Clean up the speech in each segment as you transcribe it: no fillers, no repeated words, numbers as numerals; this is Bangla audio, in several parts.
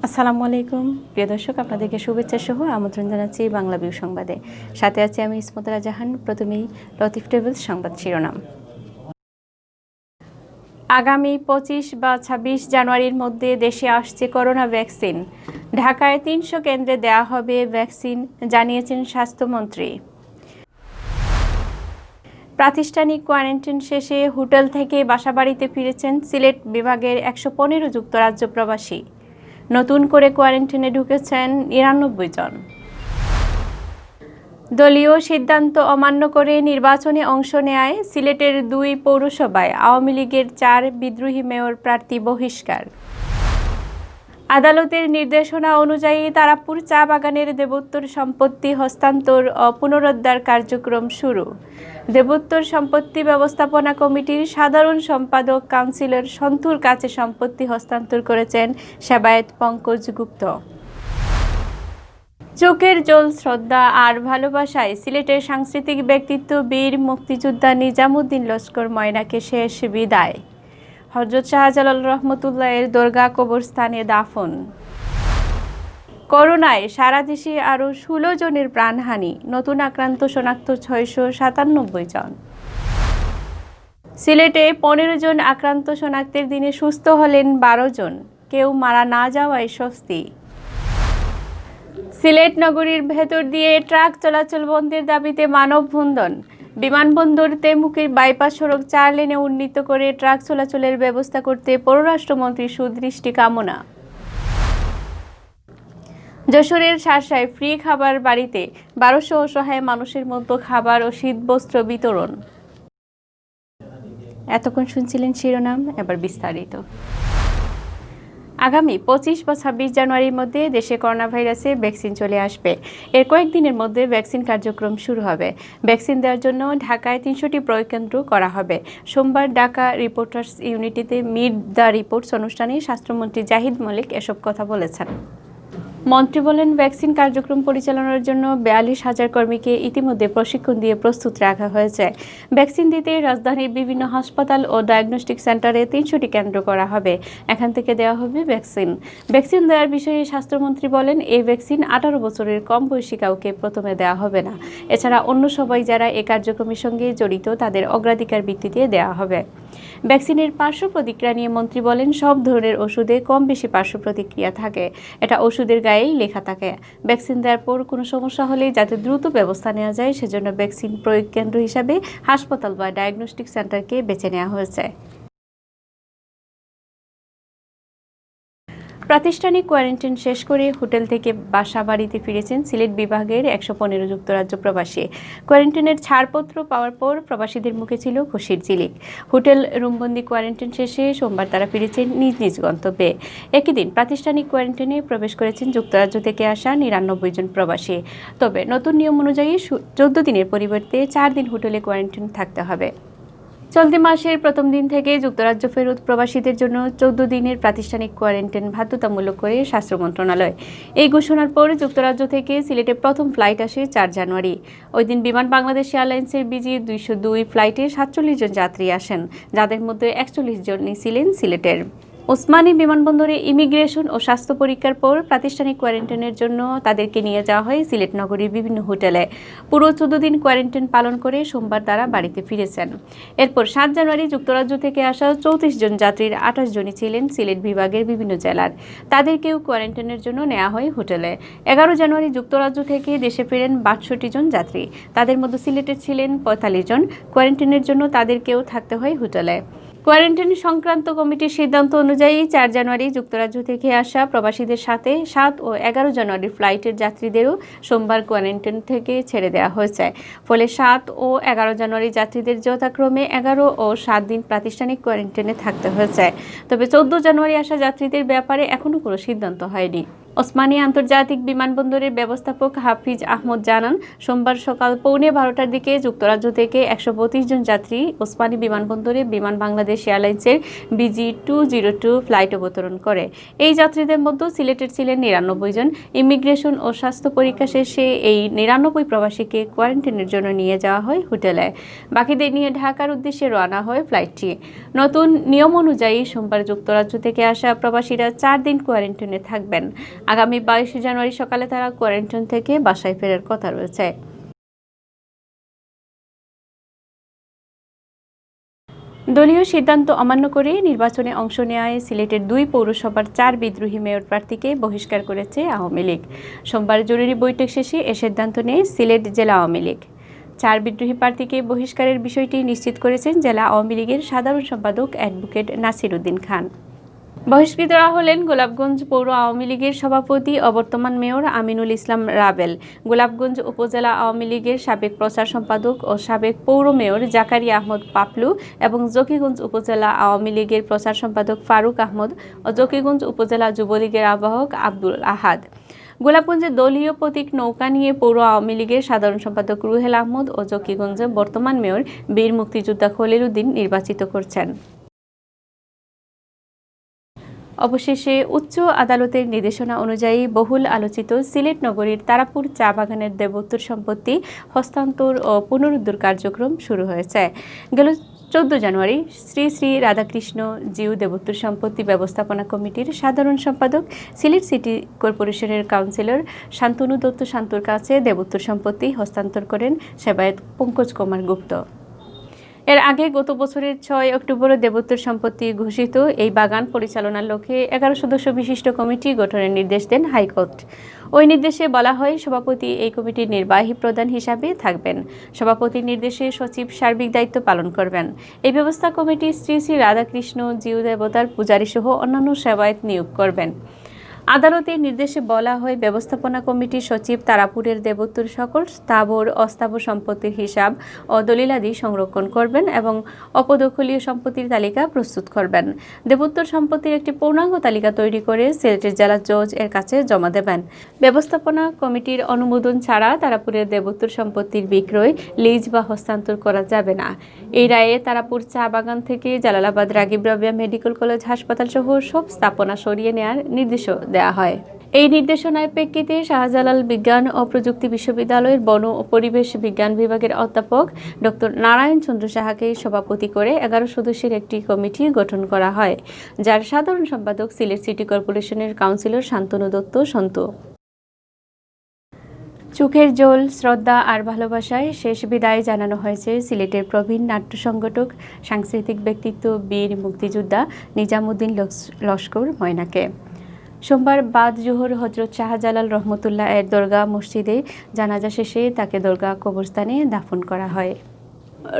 আসসালামু আলাইকুম প্রিয় দর্শক, আপনাদেরকে শুভেচ্ছা সহ আমন্ত্রণ জানাচ্ছি বাংলাভিউ সংবাদে। সাথে আছি আমি ইসমতরা জাহান। প্রথমেই লতিফ টেবিলস সংবাদ শিরোনাম। আগামী 25 বা 26 জানুয়ারির মধ্যে দেশে আসছে করোনা ভ্যাকসিন। ঢাকায় 300 কেন্দ্রে দেওয়া হবে ভ্যাকসিন, জানিয়েছেন স্বাস্থ্যমন্ত্রী। প্রাতিষ্ঠানিক কোয়ারেন্টাইন শেষে হোটেল থেকে বাসাবাড়িতে ফিরেছেন সিলেট বিভাগের 115 যুক্তরাজ্য প্রবাসী। নতুন করে কোয়ারেন্টাইনে ঢুকেছেন 99 জন। দলীয় সিদ্ধান্ত অমান্য করে নির্বাচনে অংশ নেয় সিলেটের 2 পৌরসভায় আওয়ামী লীগের 4 বিদ্রোহী মেয়র প্রার্থী বহিষ্কার। আদালতের নির্দেশনা অনুযায়ী তারাপুর চা বাগানের দেবোত্তর সম্পত্তি হস্তান্তর ও পুনরুদ্ধার কার্যক্রম শুরু। দেবোত্তর সম্পত্তি ব্যবস্থাপনা কমিটির সাধারণ সম্পাদক কাউন্সিলর সন্তুর কাছে সম্পত্তি হস্তান্তর করেছেন সেবায়েত পঙ্কজ গুপ্ত। চোখের জল, শ্রদ্ধা আর ভালোবাসায় সিলেটের সাংস্কৃতিক ব্যক্তিত্ব বীর মুক্তিযোদ্ধা নিজামুদ্দিন লস্কর ময়নাকে শেষ বিদায়। হযরত শাহজালাল রহমতুল্লাহের দরগা কবরস্থানে দাফন। করোনায় সারা দেশে আরও 16 জনের প্রাণহানি, নতুন আক্রান্ত শনাক্ত 697 জন। সিলেটে 15 জন আক্রান্ত শনাক্তের দিনে সুস্থ হলেন 12 জন, কেউ মারা না যাওয়ায় স্বস্তি। সিলেট নগরীর ভেতর দিয়ে ট্রাক চলাচল বন্ধের দাবিতে মানববন্ধন। বিমানবন্দর তেমুকের বাইপাস সড়ক 4 লেনে উন্নীত করে ট্রাক চলাচলের ব্যবস্থা করতে পররাষ্ট্রমন্ত্রীর সুদৃষ্টি কামনা। যশোরের শার্শায় ফ্রি খাবার বাড়িতে 1200 অসহায় মানুষের মতো খাবার ও শীতবস্ত্র বিতরণ। এতক্ষণ শুনছিলেন শিরোনাম, এবার বিস্তারিত। আগামী 25 বা 26 জানুয়ারির মধ্যে দেশে করোনা ভাইরাসে ভ্যাকসিন চলে আসবে। এর কয়েকদিনের মধ্যে ভ্যাকসিন কার্যক্রম শুরু হবে। ভ্যাকসিন দেওয়ার জন্য ঢাকায় 300টি প্রয়োগ কেন্দ্র করা হবে। সোমবার ঢাকা রিপোর্টার্স ইউনিটিতে মিট দ্য রিপোর্টস অনুষ্ঠানে স্বাস্থ্যমন্ত্রী জাহিদ মল্লিক এসব কথা বলেছেন। মন্ত্রী বলেন, ভ্যাকসিন কার্যক্রম পরিচালনার জন্য 42,000 কর্মীকে ইতিমধ্যে প্রশিক্ষণ দিয়ে প্রস্তুত রাখা হয়েছে। ভ্যাকসিন দিতে রাজধানীর বিভিন্ন হাসপাতাল ও ডায়াগনস্টিক সেন্টারে 300টি কেন্দ্র করা হবে। এখান থেকে দেওয়া হবে ভ্যাকসিন। ভ্যাকসিন দেওয়ার বিষয়ে স্বাস্থ্যমন্ত্রী বলেন, এই ভ্যাকসিন 18 বছরের কম বয়সী কাউকে প্রথমে দেওয়া হবে না। এছাড়া অন্য সবাই যারা এই কার্যক্রমের সঙ্গে জড়িত তাদের অগ্রাধিকার ভিত্তিতে দেওয়া হবে। ভ্যাকসিনের পার্শ্ব প্রতিক্রিয়া নিয়ে মন্ত্রী বলেন, সব ধরনের ওষুধে কম বেশি পার্শ্ব প্রতিক্রিয়া থাকে, এটা ওষুধের গায়েই লেখা থাকে। ভ্যাকসিন দেওয়ার পর কোনো সমস্যা হলে যাতে দ্রুত ব্যবস্থা নেওয়া যায় সেজন্য ভ্যাকসিন প্রয়োগ কেন্দ্র হিসাবে হাসপাতাল বা ডায়াগনস্টিক সেন্টারকে বেছে নেওয়া হয়েছে। প্রাতিষ্ঠানিক কোয়ারেন্টাইন শেষ করে হোটেল থেকে বাসা বাড়িতে ফিরেছেন সিলেট বিভাগের 115 যুক্তরাজ্য প্রবাসী। কোয়ারেন্টাইনের ছাড়পত্র পাওয়ার পর প্রবাসীদের মুখে ছিল খুশির ঝিলিক। হোটেল রুমবন্দি কোয়ারেন্টাইন শেষে সোমবার তারা ফিরেছেন নিজ নিজ গন্তব্যে। একই দিন প্রাতিষ্ঠানিক কোয়ারেন্টাইনে প্রবেশ করেছেন যুক্তরাজ্য থেকে আসা 99 জন প্রবাসী। তবে নতুন নিয়ম অনুযায়ী 14 দিনের পরিবর্তে 4 দিন হোটেলে কোয়ারেন্টাইন থাকতে হবে। চলতি মাসের প্রথম দিন থেকে যুক্তরাজ্য ফেরত প্রবাসীদের জন্য 14 দিনের প্রাতিষ্ঠানিক কোয়ারেন্টাইন বাধ্যতামূলক করে স্বাস্থ্য মন্ত্রণালয়। এই ঘোষণার পর যুক্তরাজ্য থেকে সিলেটে প্রথম ফ্লাইট আসে 4 জানুয়ারি। ওই দিন বিমান বাংলাদেশ এয়ারলাইন্সের বিজি 202 ফ্লাইটে 47 জন যাত্রী আসেন, যাদের মধ্যে 41 জনই ছিলেন সিলেটের। ওসমানী বিমানবন্দরে ইমিগ্রেশন ও স্বাস্থ্য পরীক্ষার পর প্রাতিষ্ঠানিক কোয়ারেন্টাইনের জন্য তাদেরকে নিয়ে যাওয়া হয় সিলেট নগরীর বিভিন্ন হোটেলে। পুরো 14 দিন কোয়ারেন্টাইন পালন করে সোমবার তারা বাড়িতে ফিরেছেন। এরপর 7 জানুয়ারি যুক্তরাজ্য থেকে আসা 34 জন যাত্রীর 28 জনই ছিলেন সিলেট বিভাগের বিভিন্ন জেলার। তাদেরকেও কোয়ারেন্টাইনের জন্য নেওয়া হয় হোটেলে। 11 জানুয়ারি যুক্তরাজ্য থেকে দেশে ফেরেন 62 জন যাত্রী, তাদের মধ্যে সিলেটের ছিলেন 45 জন। কোয়ারেন্টাইনের জন্য তাদেরকেও থাকতে হয় হোটেলে। কোয়ারেন্টাইন সংক্রান্ত কমিটির সিদ্ধান্ত অনুযায়ী 4 জানুয়ারি যুক্তরাজ্য থেকে আসা প্রবাসীদের সাথে 7 ও 11 জানুয়ারি ফ্লাইটের যাত্রীদেরও সোমবার কোয়ারেন্টাইন থেকে ছেড়ে দেওয়া হয়েছে। ফলে 7 ও 11 জানুয়ারি যাত্রীদের যথাক্রমে 11 ও 7 দিন প্রাতিষ্ঠানিক কোয়ারেন্টাইনে থাকতে হয়েছে। তবে 14 জানুয়ারি আসা যাত্রীদের ব্যাপারে এখনও কোনো সিদ্ধান্ত হয়নি। ওসমানী আন্তর্জাতিক বিমানবন্দরের ব্যবস্থাপক হাফিজ আহমদ জানান, সোমবার সকাল 12:15টার দিকে যুক্তরাজ্য থেকে 132 জন যাত্রী ওসমানী বিমানবন্দরে বিমান বাংলাদেশ এয়ারলাইন্সের BG202 ফ্লাইট অবতরণ করে। এই যাত্রীদের মধ্যে সিলেটের ছিলেন 99 জন। ইমিগ্রেশন ও স্বাস্থ্য পরীক্ষা শেষে এই 99 প্রবাসীকে কোয়ারেন্টাইনের জন্য নিয়ে যাওয়া হয় হোটেলে। বাকিদের নিয়ে ঢাকার উদ্দেশ্যে রওনা হয় ফ্লাইটটি। নতুন নিয়ম অনুযায়ী সোমবার যুক্তরাজ্য থেকে আসা প্রবাসীরা 4 দিন কোয়ারেন্টাইনে থাকবেন। আগামী 22 জানুয়ারি সকালে তারা কোয়ারেন্টাইন থেকে বাসায় ফেরার কথা রয়েছে। দলীয় সিদ্ধান্ত অমান্য করে নির্বাচনে অংশ নেওয়ায় সিলেটের 2 পৌরসভার 4 বিদ্রোহী মেয়র প্রার্থীকে বহিষ্কার করেছে আওয়ামী লীগ। সোমবার জরুরি বৈঠক শেষে এ সিদ্ধান্ত নেয় সিলেট জেলা আওয়ামী লীগ। 4 বিদ্রোহী প্রার্থীকে বহিষ্কারের বিষয়টি নিশ্চিত করেছেন জেলা আওয়ামী লীগের সাধারণ সম্পাদক অ্যাডভোকেট নাসির উদ্দিন খান। বহিষ্কৃতরা হলেন গোলাপগঞ্জ পৌর আওয়ামী লীগের সভাপতি ও বর্তমান মেয়র আমিনুল ইসলাম রাবেল, গোলাপগঞ্জ উপজেলা আওয়ামী লীগের সাবেক প্রচার সম্পাদক ও সাবেক পৌর মেয়র জাকারিয়া আহমদ পাপলু এবং জকিগঞ্জ উপজেলা আওয়ামী লীগের প্রচার সম্পাদক ফারুক আহমদ ও জকিগঞ্জ উপজেলা যুবলীগের আহ্বায়ক আব্দুল আহাদ। গোলাপগঞ্জে দলীয় প্রতীক নৌকা নিয়ে পৌর আওয়ামী লীগের সাধারণ সম্পাদক রুহেল আহমদ ও জকিগঞ্জে বর্তমান মেয়র বীর মুক্তিযোদ্ধা খলিল উদ্দিন নির্বাচিত করছেন। অবশেষে উচ্চ আদালতের নির্দেশনা অনুযায়ী বহুল আলোচিত সিলেট নগরীর তারাপুর চা বাগানের দেবোত্তর সম্পত্তি হস্তান্তর ও পুনরুদ্ধার কার্যক্রম শুরু হয়েছে। গেল 14 জানুয়ারি শ্রী শ্রী রাধাকৃষ্ণ জিউ দেবোত্তর সম্পত্তি ব্যবস্থাপনা কমিটির সাধারণ সম্পাদক সিলেট সিটি কর্পোরেশনের কাউন্সিলর শান্তনু দত্ত শান্তর কাছে দেবোত্তর সম্পত্তি হস্তান্তর করেন সেবায়েত পঙ্কজ কুমার গুপ্ত। এর আগে গত বছরের 6 অক্টোবর দেবোত্তর সম্পত্তি ঘোষিত এই বাগান পরিচালনার লক্ষ্যে 11 সদস্য বিশিষ্ট কমিটি গঠনের নির্দেশ দেন হাইকোর্ট। ওই নির্দেশে বলা হয়, সভাপতি এই কমিটির নির্বাহী প্রধান হিসাবে থাকবেন। সভাপতির নির্দেশে সচিব সার্বিক দায়িত্ব পালন করবেন। এই ব্যবস্থা কমিটি শ্রী শ্রী রাধাকৃষ্ণ জিউ দেবতার পূজারী সহ অন্যান্য সেবায়েত নিয়োগ করবেন। আদালতের নির্দেশে বলা হয়, ব্যবস্থাপনা কমিটির সচিব তারাপুরের দেবোত্তর সকল স্থাবর অস্থাবর সম্পত্তির হিসাব ও দলিলাদি সংরক্ষণ করবেন এবং অপদখলীয় সম্পত্তির তালিকা প্রস্তুত করবেন। দেবোত্তর সম্পত্তির একটি পূর্ণাঙ্গ তালিকা তৈরি করে সিলেটের জেলা জজ এর কাছে জমা দেবেন। ব্যবস্থাপনা কমিটির অনুমোদন ছাড়া তারাপুরের দেবোত্তর সম্পত্তির বিক্রয়, লিজ বা হস্তান্তর করা যাবে না। এই রায়ে তারাপুর চা বাগান থেকে জালালাবাদ রাগিব রাবেয়া মেডিকেল কলেজ হাসপাতাল সহ সব স্থাপনা সরিয়ে নেওয়ার নির্দেশ দেওয়া হয়। এই নির্দেশনার প্রেক্ষিতে শাহজালাল বিজ্ঞান ও প্রযুক্তি বিশ্ববিদ্যালয়ের বন ও পরিবেশ বিজ্ঞান বিভাগের অধ্যাপক ডক্টর নারায়ণ চন্দ্র সাহাকে সভাপতি করে 11 সদস্যের একটি কমিটি গঠন করা হয়, যার সাধারণ সম্পাদক সিলেট সিটি কর্পোরেশনের কাউন্সিলর শান্তনু দত্ত সন্তু। চোখের জল, শ্রদ্ধা আর ভালোবাসায় শেষ বিদায় জানানো হয়েছে সিলেটের প্রবীণ নাট্য সংগঠক, সাংস্কৃতিক ব্যক্তিত্ব, বীর মুক্তিযোদ্ধা নিজামুদ্দিন লস্কর ময়নাকে। সোমবার বাদ জোহর হজরত শাহজালাল রহমতুল্লাহ এর দরগা মসজিদে জানাজা শেষে তাকে দরগা কবরস্থানে দাফন করা হয়।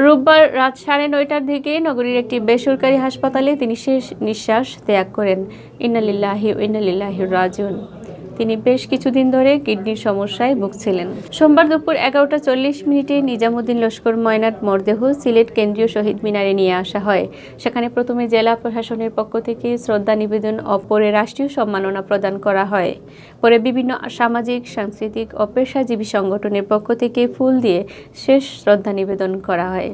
রোববার রাত 9:30টার দিকে নগরীর একটি বেসরকারি হাসপাতালে তিনি শেষ নিঃশ্বাস ত্যাগ করেন। ইন্না লিল্লাহি ওয়া ইন্না ইলাইহি রাজিউন। তিনি বেশ কিছুদিন ধরে কিডনির সমস্যায় ভুগছিলেন। সোমবার দুপুর 11:40 নিজামুদ্দিন লস্কর ময়নার মরদেহ সিলেট কেন্দ্রীয় শহীদ মিনারে নিয়ে আসা হয়। সেখানে প্রথমে জেলা প্রশাসনের পক্ষ থেকে শ্রদ্ধা নিবেদন ও পরে রাষ্ট্রীয় সম্মাননা প্রদান করা হয়। পরে বিভিন্ন সামাজিক, সাংস্কৃতিক ও পেশাজীবী সংগঠনের পক্ষ থেকে ফুল দিয়ে শেষ শ্রদ্ধা নিবেদন করা হয়।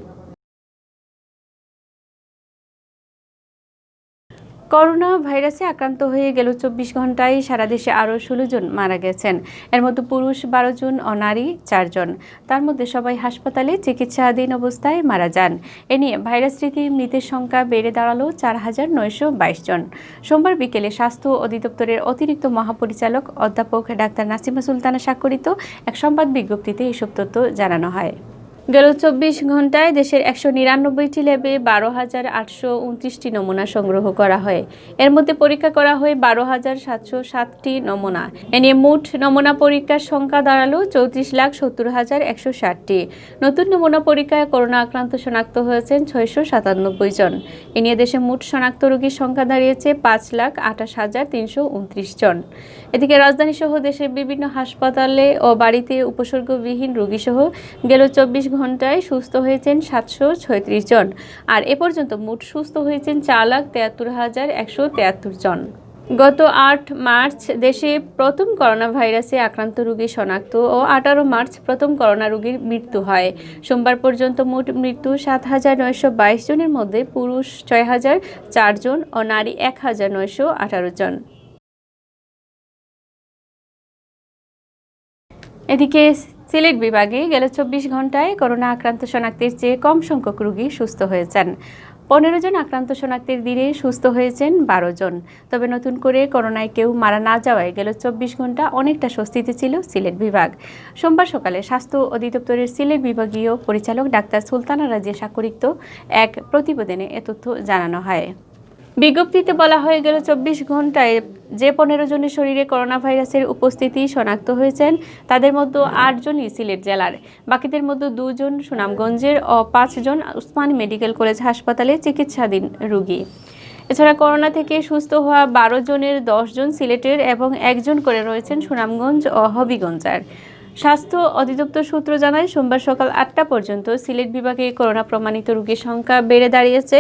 করোনা ভাইরাসে আক্রান্ত হয়ে গেল 24 ঘন্টায় সারা দেশে আরও 16 জন মারা গেছেন। এর মধ্যে পুরুষ 12 জন ও নারী 4 জন। তার মধ্যে সবাই হাসপাতালে চিকিৎসাধীন অবস্থায় মারা যান। এ নিয়ে ভাইরাসরীতি মৃতের সংখ্যা বেড়ে দাঁড়ালো 4,922 জন। সোমবার বিকেলে স্বাস্থ্য অধিদপ্তরের অতিরিক্ত মহাপরিচালক অধ্যাপক ডাক্তার নাসিমা সুলতানা স্বাক্ষরিত এক সংবাদ বিজ্ঞপ্তিতে এসব তথ্য জানানো হয়। গেল 24 ঘন্টায় দেশের 199টি ল্যাবে 12,829টি নমুনা সংগ্রহ করা হয়। এর মধ্যে পরীক্ষা করা হয় 12,707টি নমুনা। এ নিয়ে মোট নমুনা পরীক্ষার সংখ্যা দাঁড়ালো 34,70,160টি। নতুন নমুনা পরীক্ষায় করোনা আক্রান্ত শনাক্ত হয়েছেন 697 জন। এ নিয়ে দেশে মোট শনাক্ত রোগীর সংখ্যা দাঁড়িয়েছে 5,28,329 জন। এদিকে রাজধানী সহ দেশের বিভিন্ন হাসপাতালে ও বাড়িতে উপসর্গবিহীন রোগীসহ গেল 24 ঘন্টায় সুস্থ হয়েছেন 736 জন। আর এ পর্যন্ত মোট সুস্থ হয়েছেন 4,73,173 জন। গত ৮ মার্চ দেশে প্রথম করোনা ভাইরাসে আক্রান্ত রোগী শনাক্ত ও ১৮ মার্চ প্রথম করোনা রোগীর মৃত্যু হয়। সোমবার পর্যন্ত মোট মৃত্যু ৭,৯২২ জনের মধ্যে পুরুষ ৬,০০৪ জন ও নারী ১,৯১৮ জন। এদিকে সিলেট বিভাগে গেল ২৪ ঘন্টায় করোনা আক্রান্ত শনাক্তের চেয়ে কম সংখ্যক রোগী সুস্থ হয়েছেন। ১৫ জন আক্রান্ত শনাক্তের দিনে সুস্থ হয়েছেন ১২ জন। তবে নতুন করে করোনায় কেউ মারা না যাওয়ায় গেল ২৪ ঘন্টা অনেকটা স্বস্তিতে ছিল সিলেট বিভাগ। সোমবার সকালে স্বাস্থ্য অধিদপ্তরের সিলেট বিভাগীয় পরিচালক ডাক্তার সুলতানা রাজিয়া স্বাক্ষরিত এক প্রতিবেদনে এ তথ্য জানানো হয়। বিজ্ঞপ্তিতে বলা হয়ে গেল ২৪ ঘন্টায় যে ১৫ জনের শরীরে করোনা ভাইরাসের উপস্থিতি শনাক্ত হয়েছেন তাদের মধ্যে ৮ জনই সিলেট জেলার, বাকিদের মধ্যে ২ জন সুনামগঞ্জের ও ৫ জন ওসমানী মেডিকেল কলেজ হাসপাতালে চিকিৎসাধীন রোগী। এছাড়া করোনা থেকে সুস্থ হওয়া ১২ জনের ১০ জন সিলেটের এবং ১ জন করে রয়েছেন সুনামগঞ্জ ও হবিগঞ্জের। স্বাস্থ্য অধিদপ্তর সূত্র জানায়, সোমবার সকাল ৮টা পর্যন্ত সিলেট বিভাগে করোনা প্রমাণিত রোগীর সংখ্যা বেড়ে দাঁড়িয়েছে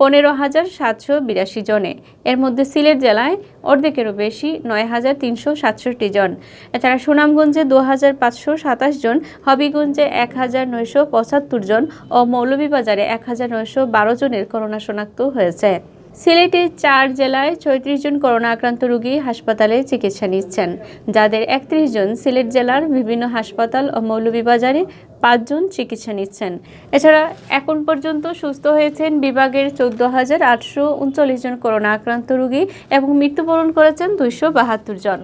১৫,৭৮২ জনে। এর মধ্যে সিলেট জেলায় অর্ধেকেরও বেশি ৯,৩৬৭ জন। এছাড়া সুনামগঞ্জে ২,৫২৭ জন, হবিগঞ্জে ১,৯৭৫ জন ও মৌলভীবাজারে ১,৯১২ জনের করোনা শনাক্ত হয়েছে। সিলেটে ৪ জেলায় ৩৬ জন করোনা আক্রান্ত রোগী হাসপাতালে চিকিৎসা নিচ্ছেন, যাদের ৩১ জন সিলেট জেলার বিভিন্ন হাসপাতাল ও মৌলভীবাজারে ৫ জন চিকিৎসা নিচ্ছেন। এছাড়া এখন পর্যন্ত সুস্থ হয়েছেন বিভাগের ১৪,৮৩৯ জন করোনা আক্রান্ত রোগী এবং মৃত্যুবরণ করেছেন ২৭২ জন।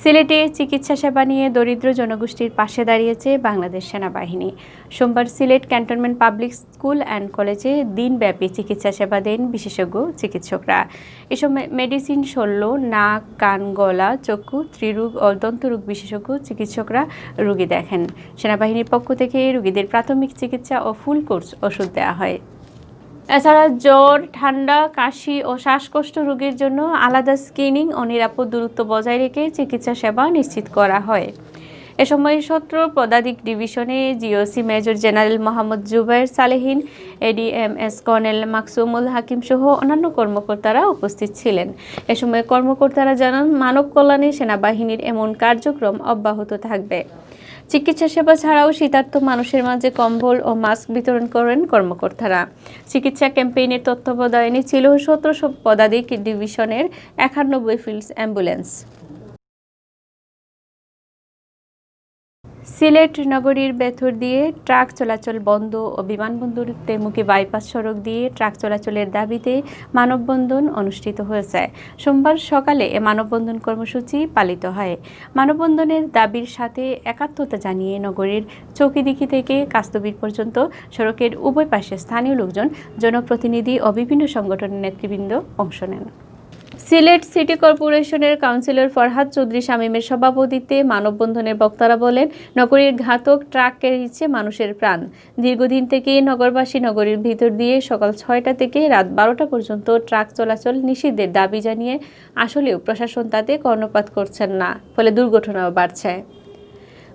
সিলেটে চিকিৎসা সেবা নিয়ে দরিদ্র জনগোষ্ঠীর পাশে দাঁড়িয়েছে বাংলাদেশ সেনাবাহিনী। সোমবার Sylhet cantonment public school and কলেজে দিনব্যাপী চিকিৎসা সেবা দেন বিশেষজ্ঞ চিকিৎসকরা। এসব মেডিসিন শল্য, নাক, কান, গলা, চক্ষু, ত্রিরোগ ও দন্তরোগ বিশেষজ্ঞ চিকিৎসকরা রোগী দেখেন। সেনাবাহিনীর পক্ষ থেকে রোগীদের প্রাথমিক চিকিৎসা ও ফুল কোর্স ওষুধ দেওয়া হয়। এছাড়া জ্বর, ঠান্ডা, কাশি ও শ্বাসকষ্ট রোগীর জন্য আলাদা স্ক্রিনিং ও নিরাপদ দূরত্ব বজায় রেখে চিকিৎসা সেবা নিশ্চিত করা হয়। এ সময় সত্র পদাতিক ডিভিশনে GOC major general Mohammad Jubayer Salehin, ADMS colonel Maksumul Hakim সহ অন্যান্য কর্মকর্তারা উপস্থিত ছিলেন। এ সময় কর্মকর্তারা জানান, মানব কল্যাণে সেনাবাহিনীর এমন কার্যক্রম অব্যাহত থাকবে। চিকিৎসা সেবা ছাড়াও শীতার্ত মানুষের মাঝে কম্বল ও মাস্ক বিতরণ করেন কর্মকর্তারা। চিকিৎসা ক্যাম্পেইনের তত্ত্বাবধানে ছিল ১৭ পদাতিক ডিভিশনের ৯১ ফিল্ড অ্যাম্বুলেন্স। সিলেট নগরীর ভেতর দিয়ে ট্রাক চলাচল বন্ধ ও বিমানবন্দর তেমুকি বাইপাস সড়ক দিয়ে ট্রাক চলাচলের দাবিতে মানববন্ধন অনুষ্ঠিত হয়েছে। সোমবার সকালে এ মানববন্ধন কর্মসূচি পালিত হয়। মানববন্ধনের দাবির সাথে একাত্মতা জানিয়ে নগরীর চৌকিদিঘি থেকে কাস্তবীর পর্যন্ত সড়কের উভয় পাশে স্থানীয় লোকজন, জনপ্রতিনিধি ও বিভিন্ন সংগঠনের নেতৃবৃন্দ অংশ নেন। সিলেট সিটি কর্পোরেশনের কাউন্সিলর ফরহাদ চৌধুরী শামীমের সভাপতিত্বে মানববন্ধনের বক্তারা বলেন, নগরীর ঘাতক ট্রাক কেড়েছে মানুষের প্রাণ। দীর্ঘদিন থেকে নগরবাসী নগরীর ভিতর দিয়ে সকাল ৬টা থেকে রাত ১২টা পর্যন্ত ট্রাক চলাচল নিষিদ্ধের দাবি জানিয়ে আসলেও প্রশাসন তাতে কর্ণপাত করছেন না, ফলে দুর্ঘটনাও বাড়ছে।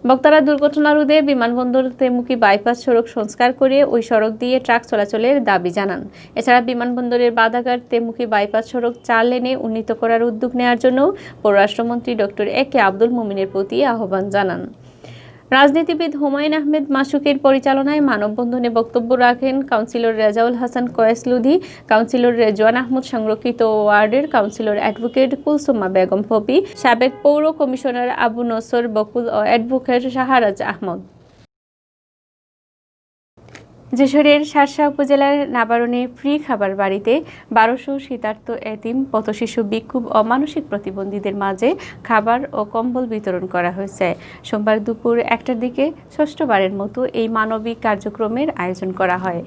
বক্তারা দুর্ঘটনা রোধে বিমানবন্দর তেমুকি বাইপাস সড়ক সংস্কার করে ওই সড়ক দিয়ে ট্রাক চলাচলের দাবি জানান। এছাড়া বিমানবন্দরের বাধাঘাট তেমুকি বাইপাস সড়ক ৪ লেনে উন্নীত করার উদ্যোগ নেওয়ার জন্য পররাষ্ট্রমন্ত্রী ডক্টর এ.কে আব্দুল মুমিনের প্রতি আহ্বান জানান। রাজনীতিবিদ হুমায়ুন আহমেদ মাসুকের পরিচালনায় মানববন্ধনে বক্তব্য রাখেন কাউন্সিলর রেজাউল হাসান কয়েস লুধি, কাউন্সিলর রেজওয়ান আহমদ সংরক্ষিত ওয়ার্ডের কাউন্সিলর অ্যাডভোকেট কুলসুমা বেগম পপি, সাবেক পৌর কমিশনার আবু নসর বকুল ও অ্যাডভোকেট শাহরাজ আহমদ। যশোরের শার্শা উপজেলার নাবারণে ফ্রি খাবার বাড়িতে ১২০০ শীতার্ত এতিম পথশিশু, ভিক্ষুক ও মানসিক প্রতিবন্ধীদের মাঝে খাবার ও কম্বল বিতরণ করা হয়েছে। সোমবার দুপুর ১টার দিকে ষষ্ঠবারের মতো এই মানবিক কার্যক্রমের আয়োজন করা হয়।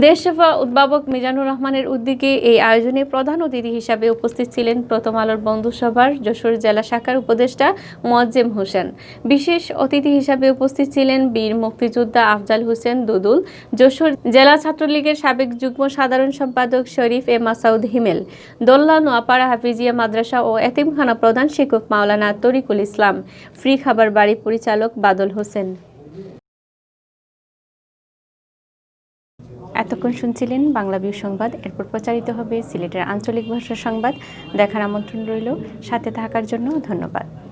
দেশ সেবা উদ্ভাবক মিজানুর রহমানের উদ্যোগে এই আয়োজনে প্রধান অতিথি হিসাবে উপস্থিত ছিলেন প্রথম আলোর বন্ধুসভার যশোর জেলা শাখার উপদেষ্টা মোয়াজ্জেম হোসেন। বিশেষ অতিথি হিসাবে উপস্থিত ছিলেন বীর মুক্তিযোদ্ধা আফজাল হোসেন দুদুল, যশোর জেলা ছাত্রলীগের সাবেক যুগ্ম সাধারণ সম্পাদক শরীফ এ মাসাউদ হিমেল, দোল্লা নোয়াপাড়া হাফিজিয়া মাদ্রাসা ও এতিমখানা প্রধান শিক্ষক মাওলানা তরিকুল ইসলাম, ফ্রি খাবার বাড়ি পরিচালক বাদল হোসেন। এতক্ষণ শুনছিলেন বাংলাভিউ সংবাদ। এরপর প্রচারিত হবে সিলেটের আঞ্চলিক ভাষার সংবাদ। দেখার আমন্ত্রণ রইল। সাথে থাকার জন্য ধন্যবাদ।